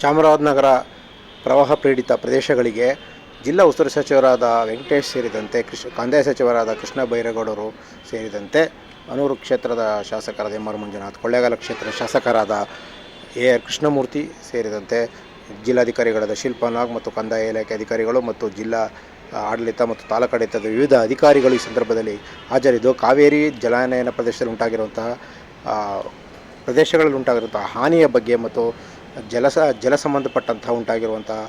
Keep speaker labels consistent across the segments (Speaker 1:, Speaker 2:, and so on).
Speaker 1: ಚಾಮರಾಜನಗರ ಪ್ರವಾಹ ಪೀಡಿತ ಪ್ರದೇಶಗಳಿಗೆ ಜಿಲ್ಲಾ ಉಸ್ತುವಾರಿ ಸಚಿವರಾದ ವೆಂಕಟೇಶ್ ಸೇರಿದಂತೆ ಕಂದಾಯ ಸಚಿವರಾದ ಕೃಷ್ಣ ಬೈರೇಗೌಡರು ಸೇರಿದಂತೆ ಅನೂರು ಕ್ಷೇತ್ರದ ಶಾಸಕರಾದ ಎಂ ಆರ್ ಮಂಜುನಾಥ್, ಕೊಳ್ಳೇಗಾಲ ಕ್ಷೇತ್ರದ ಶಾಸಕರಾದ ಎ ಆರ್ ಕೃಷ್ಣಮೂರ್ತಿ ಸೇರಿದಂತೆ ಜಿಲ್ಲಾಧಿಕಾರಿಗಳಾದ ಶಿಲ್ಪಾ ನಾಗ್ ಮತ್ತು ಕಂದಾಯ ಇಲಾಖೆ ಅಧಿಕಾರಿಗಳು ಮತ್ತು ಜಿಲ್ಲಾ ಆಡಳಿತ ಮತ್ತು ತಾಲೂಕಾಡಳಿತದ ವಿವಿಧ ಅಧಿಕಾರಿಗಳು ಈ ಸಂದರ್ಭದಲ್ಲಿ ಹಾಜರಿದ್ದು ಕಾವೇರಿ ಜಲಾನಯನ ಪ್ರದೇಶದಲ್ಲಿ ಉಂಟಾಗಿರುವಂತಹ ಹಾನಿಯ ಬಗ್ಗೆ ಮತ್ತು ಜಲ ಸಂಬಂಧಪಟ್ಟಂತಹ ಉಂಟಾಗಿರುವಂತಹ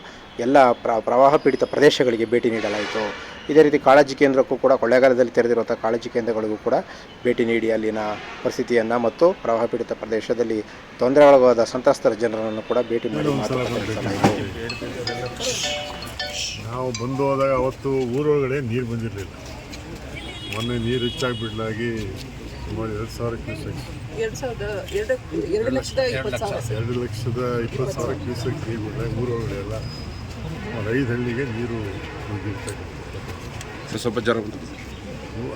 Speaker 1: ಎಲ್ಲ ಪ್ರವಾಹ ಪೀಡಿತ ಪ್ರದೇಶಗಳಿಗೆ ಭೇಟಿ ನೀಡಲಾಯಿತು. ಇದೇ ರೀತಿ ಕಾಳಜಿ ಕೇಂದ್ರಕ್ಕೂ ಕೂಡ ಕೊಳ್ಳೇಗಾಲದಲ್ಲಿ ತೆರೆದಿರುವಂಥ ಕಾಳಜಿ ಕೇಂದ್ರಗಳಿಗೂ ಕೂಡ ಭೇಟಿ ನೀಡಿ ಅಲ್ಲಿನ ಪರಿಸ್ಥಿತಿಯನ್ನು ಮತ್ತು ಪ್ರವಾಹ ಪೀಡಿತ ಪ್ರದೇಶದಲ್ಲಿ ತೊಂದರೆಗೊಳಗಾದ ಸಂತ್ರಸ್ತರ ಜನರನ್ನು ಕೂಡ ಭೇಟಿ ಮಾಡಿ
Speaker 2: ನಾವು ಬಂದು ಹೋದಾಗ ಅವತ್ತು ಊರೊಳಗಡೆ ನೀರು ಬಂದಿರಲಿಲ್ಲ. ಮೊನ್ನೆ ನೀರು ಹೆಚ್ಚಾಗಿಬಿಡ್ಲಾಗಿ ಸುಮಾರು 2,000 ಕ್ಯೂಸೆಕ್ 2,20,000 ಕ್ಯೂಸೆಕ್ ನೀರು ಬಿಡಲಾಗಿ ಊರೊಳಗಡೆ ಎಲ್ಲ 5 ಹಳ್ಳಿಗೆ ನೀರು ಬಂದಿರ್ತಕ್ಕಂಥ
Speaker 3: ಸ್ವಲ್ಪ ಜನ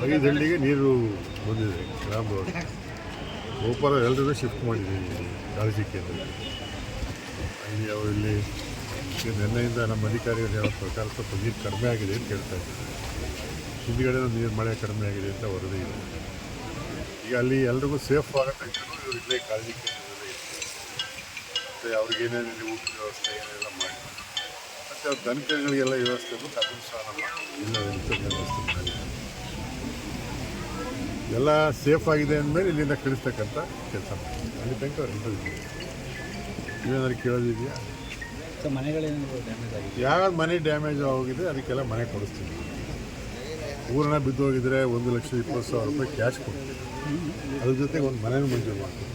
Speaker 2: 5 ಹಳ್ಳಿಗೆ ನೀರು ಬಂದಿದೆ. ಗ್ರಾಮದೊಳಗೆ ಗೋಪಾಲ ಎಲ್ಲರೂ ಶಿಫ್ಟ್ ಮಾಡಿದ್ದೀವಿ ಕಾಳಜಿ ಕೇಂದ್ರಕ್ಕೆ. ಇಲ್ಲಿ ನಿನ್ನೆಯಿಂದ ನಮ್ಮ ಅಧಿಕಾರಿಗಳು ಹೇಳೋ ಪ್ರಕಾರ ಸ್ವಲ್ಪ ನೀರು ಕಡಿಮೆ ಆಗಿದೆ ಅಂತ ಹೇಳ್ತಾ ಇದ್ದಾರೆ. ಹಿಂದುಗಡೆ ನೀರು ಮಳೆ ಕಡಿಮೆ ಆಗಿದೆ ಅಂತ ವರದಿ ಇದೆ. ಈಗ ಅಲ್ಲಿ ಎಲ್ರಿಗೂ ಸೇಫ್ ಆಗುತ್ತೆ ಇವರು ಇಲ್ಲೇ ಕಾಳಜಿ ಕೇಂದ್ರದಲ್ಲಿ ಮತ್ತು ಅವ್ರಿಗೇನೇನು ಊಟದ ವ್ಯವಸ್ಥೆ ಏನೆಲ್ಲ ಮಾಡಿ ಮತ್ತು ಅವ್ರ ದನಕರುಗಳಿಗೆಲ್ಲ ವ್ಯವಸ್ಥೆ ಬೇಕು. ಅದನ್ನು ಸಹ ನಮ್ಮ ವ್ಯವಸ್ಥೆ ಮಾಡಿ ಎಲ್ಲ ಸೇಫ್ ಆಗಿದೆ ಅಂದಮೇಲೆ ಇಲ್ಲಿಂದ ಕಳಿಸ್ತಕ್ಕಂಥ ಕೆಲಸ ಮಾಡಿ ಅಲ್ಲಿ ತನಕ ಎಲ್ಲರೂ ಇದ್ದೀವಿ. ನೀವೇನಾದ್ರು ಕೇಳೋದಿದೆಯಾ? ಯಾವ್ದು ಮನೆ ಡ್ಯಾಮೇಜ್ ಆಗಿದೆ ಅದಕ್ಕೆಲ್ಲ ಮನೆ ಕೊಡಿಸ್ತೀವಿ. ಊರನ್ನ ಬಿದ್ದು ಹೋಗಿದ್ರೆ 1,20,000 ರೂಪಾಯಿ ಕ್ಯಾಶ್ ಕೊಡ್ತೀವಿ. ಅದ್ರ ಜೊತೆಗೆ ಒಂದು ಮನೆಯೂ ಮಂಜೂರು ಮಾಡ್ತೀವಿ.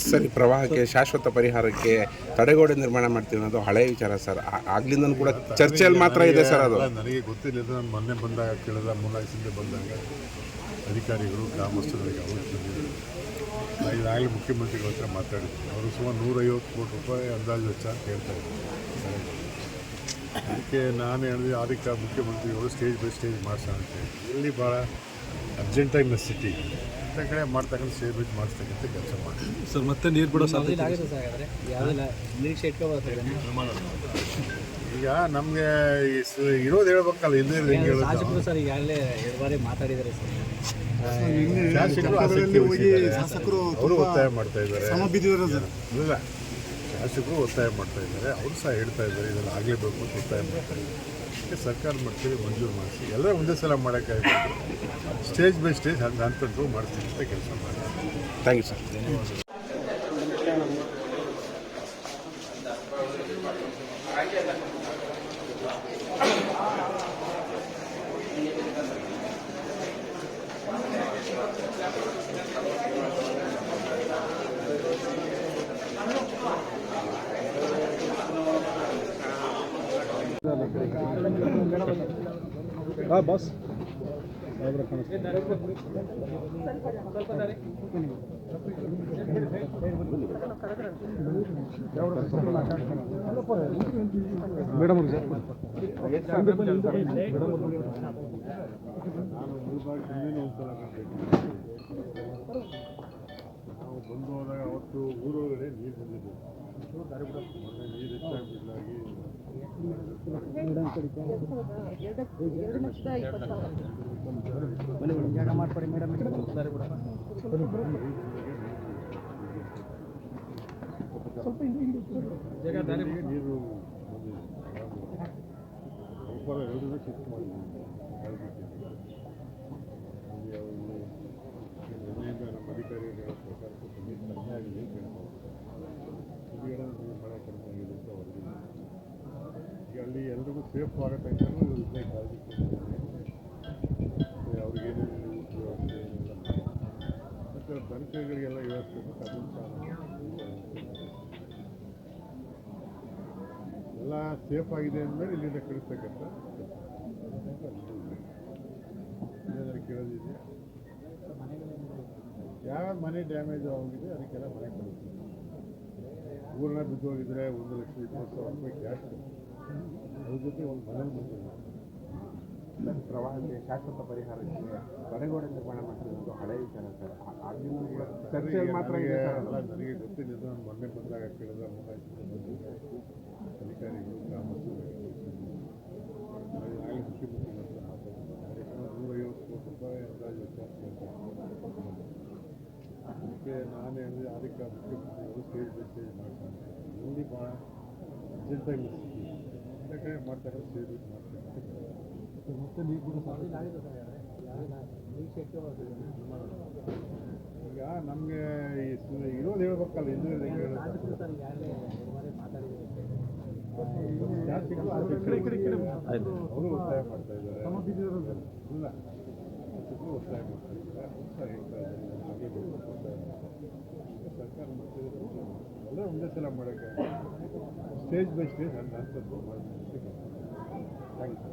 Speaker 3: ಸರಿ, ಪ್ರವಾಹಕ್ಕೆ ಶಾಶ್ವತ ಪರಿಹಾರಕ್ಕೆ ತಡೆಗೋಡೆ ನಿರ್ಮಾಣ ಮಾಡ್ತೀವಿ ಅನ್ನೋದು ಹಳೆಯ ವಿಚಾರ ಸರ್. ಆಗ್ಲಿಂದ ಕೂಡ ಚರ್ಚೆಯಲ್ಲಿ ಮಾತ್ರ ಇದೆ ಸರ್. ಅದು
Speaker 2: ನನಗೆ ಗೊತ್ತಿಲ್ಲ. ನಾನು ಮೊನ್ನೆ ಬಂದಾಗ ಕೇಳಿದ 3-4 ಹಿಂದೆ ಬಂದಾಗ ಅಧಿಕಾರಿಗಳು ಗ್ರಾಮಸ್ಥರಿಗೆ ಅವರು ಬಂದಿದ್ದರು. ಈಗಾಗಲೇ ಮುಖ್ಯಮಂತ್ರಿಗಳ ಹತ್ರ ಮಾತಾಡಿದ್ರು. ಅವರು ಸುಮಾರು 150 ಕೋಟಿ ರೂಪಾಯಿ ಅಂದಾಜು ವೆಚ್ಚ ಅಂತ ಹೇಳ್ತಾಯಿದ್ರು. ಅದಕ್ಕೆ ನಾನು ಹೇಳಿದೆ ಅದಕ್ಕೆ ಮುಖ್ಯಮಂತ್ರಿಗಳು ಸ್ಟೇಜ್ ಬೈ ಸ್ಟೇಜ್ ಮಾಡಿಸೋಣ ಅಂತ ಹೇಳಿ. ಇಲ್ಲಿ ಭಾಳ ಅರ್ಜೆಂಟಾಗಿ ನೆಸಿಟಿ ಇಂಥ ಕಡೆ ಮಾಡ್ತಕ್ಕಂಥ ಸ್ಟೇಜ್ ಬೈ ಮಾಡಿಸ್ತಕ್ಕಂಥ ಕೆಲಸ ಮಾಡಿ
Speaker 4: ಸರ್. ಮತ್ತೆ ನೀರು ಬಿಡೋ ಸಾಧ್ಯತೆ
Speaker 2: ಈಗ ನಮಗೆ ಇರೋದು ಹೇಳ್ಬೇಕಲ್ಲ, ಇಲ್ಲದೇ ಹೆಂಗೆ ಹೇಳೋದು?
Speaker 4: ಸರ್ ಈಗಾಗಲೇ 2 ಬಾರಿ ಮಾತಾಡಿದ್ದಾರೆ ಸರ್.
Speaker 2: ಶಾಸಕರು ಅವರು ಒತ್ತಾಯ ಮಾಡ್ತಾ ಇದ್ದಾರೆ. ಇಲ್ಲ, ಶಾಸಕರು ಒತ್ತಾಯ ಮಾಡ್ತಾ ಇದ್ದಾರೆ. ಅವರು ಸಹ ಹೇಳ್ತಾ ಇದ್ದಾರೆ ಇದೆಲ್ಲ ಆಗಲೇಬೇಕು ಅಂತ ಒತ್ತಾಯ ಮಾಡ್ತಾ ಇದ್ದಾರೆ. ಸರ್ಕಾರ ಮಾಡ್ತೀವಿ, ಮಂಜೂರು ಮಾಡಿಸಿ ಎಲ್ಲ ಒಂದೇ ಸಲ ಮಾಡೋಕ್ಕಾಗಬೇಕು. ಸ್ಟೇಜ್ ಬೈ ಸ್ಟೇಜ್ ಹಂತದ್ದು ಮಾಡಿಸ್ತೀವಿ ಅಂತ ಕೆಲಸ ಮಾಡಿ.
Speaker 3: Thank you sir.
Speaker 4: Boss madam
Speaker 2: ನಾವು ಬಂದು ಹೋದಾಗ ಅವತ್ತು ಊರೊಳಗಡೆ ನೀರು ಬಂದಿದೆ. ಮೊನ್ನೆ ನೀರು ಹೆಚ್ಚಾಗಿಬಿಡ್ಲಾಗಿ
Speaker 4: 2,20,000 ಮಾಡ್ಕೊಡಿ ಮೇಡಮ್.
Speaker 2: ನೀರು ಬಂದಿದೆ. ಗೋಪಾಲ ಎಲ್ಲರೂ ಶಿಫ್ಟ್ ಮಾಡಿದ್ದೀವಿ. ನಿನ್ನೆಯಿಂದ ನಮ್ಮ ಅಧಿಕಾರಿಗಳು ಹೇಳೋ ಪ್ರಕಾರ ಸ್ವಲ್ಪ ನೀರು ಕಡಿಮೆ ಆಗಿದೆ ಅಂತ ಹೇಳ್ತಾರೆ. ಹಿಂದುಗಡೆ ನೀರು ಮಳೆ ಕಡಿಮೆ ಆಗಿದೆ ಅಂತ ವರದಿ. ಈಗ ಅಲ್ಲಿ ಎಲ್ರಿಗೂ ಸೇಫ್ ಆಗುತ್ತೆ ಅಂತಲೂ ಇವರು ಇಲ್ಲೇ ಕಾಳಜಿ ಮತ್ತು ಅವ್ರಿಗೇನೇನು ಊಟದ ವ್ಯವಸ್ಥೆ ಏನೆಲ್ಲ ಮಾಡಿ ಮತ್ತು ಅವ್ರ ದನಕರುಗಳಿಗೆಲ್ಲ ವ್ಯವಸ್ಥೆ ಬೇಕು. ಅದನ್ನು ಸಹ ಎಲ್ಲ ಸೇಫ್ ಆಗಿದೆ ಅಂದಮೇಲೆ ಇಲ್ಲಿಂದ ಕಳಿಸ್ತಕ್ಕಂಥ ಏನಾದ್ರು ಕೇಳೋದಿದೆಯಾ? ಯಾವ ಮನೆ ಡ್ಯಾಮೇಜ್ ಆಗಿದೆ ಅದಕ್ಕೆಲ್ಲ ಮನೆ ಕೊಡ್ತೀವಿ. ಊರನ್ನ ಬಿದ್ದು ಹೋಗಿದ್ರೆ 1,20,000 ರೂಪಾಯಿ ಕ್ಯಾಶ್ ಕೊಡ್ತೀವಿ. ಅದ್ರ ಜೊತೆ ಒಂದು ಮನೆ ಮಂಜೂರು ಮಾಡ್ತೀವಿ.
Speaker 3: ಸರ್ ಪ್ರವಾಹಕ್ಕೆ ಶಾಶ್ವತ ಪರಿಹಾರಕ್ಕೆ ತಡೆಗೋಡೆ ನಿರ್ಮಾಣ ಮಾಡ್ತೀವಿ ಅನ್ನೋದು ಹಳೆ ವಿಚಾರ ಸರ್. ಆಗ್ಲಿಂದ ಕೂಡ ಚರ್ಚೆಯಲ್ಲಿ ಮಾತ್ರ ಇದೆ ಸರ್ ಅದು.
Speaker 2: ನನಗೆ ಗೊತ್ತಿಲ್ಲ, ನಾನು ಮೊನ್ನೆ ಬಂದಾಗ ಕೇಳಿದ ಅಧಿಕಾರಿಗಳು ಗ್ರಾಮಸ್ಥರು ನಾಳೆ ಮುಖ್ಯಮಂತ್ರಿಗಳ ಹತ್ರ ಮಾತಾಡ್ತಾರೆ. 150 ಕೋಟಿ ರೂಪಾಯಿ ಅಂದಾಜು ಅದಕ್ಕೆ ನಾನು ಹೇಳಿದೆ, ಅದಕ್ಕೆ ಮುಖ್ಯಮಂತ್ರಿಗಳು ಸ್ಟೇಜ್ ಮಾಡ್ತಾರೆ. ಇಲ್ಲಿ ಭಾಳ ಅರ್ಜೆಂಟಾಗಿ ಯಾಕೆ ಮಾಡ್ತಾರೆ, ಸ್ಟೇಜ್ ಮಾಡ್ತಾರೆ.
Speaker 4: ಮತ್ತೆ ನೀವು ಕೂಡ
Speaker 2: ಈಗ ನಮಗೆ ಇರೋದು ಹೇಳ್ಬೇಕಲ್ಲ, ಇನ್ನೂ ಅವರು ಒತ್ತಾಯ ಮಾಡ್ತಾ ಇದ್ದಾರೆ. ಇಲ್ಲ ಶಾಸಕರು ಒತ್ತಾಯ ಮಾಡ್ತಾ ಇದ್ದಾರೆ, ಉತ್ಸಾಹ ಹೇಳ್ತಾ ಇದ್ದಾರೆ. ಹಾಗೆ ಒತ್ತಾಯ ಮಾಡ್ತಾರೆ. ಸರ್ಕಾರ ಮಾಡ್ತಿದ್ರೆ ಎಲ್ಲ ಒಂದೇ ಸಲ ಮಾಡೋಕ್ಕೆ ಸ್ಟೇಜ್ ಬೈ ಸ್ಟೇಜ್ ಹಂತದ್ದು ಮಾಡಬೇಕು. Thank you.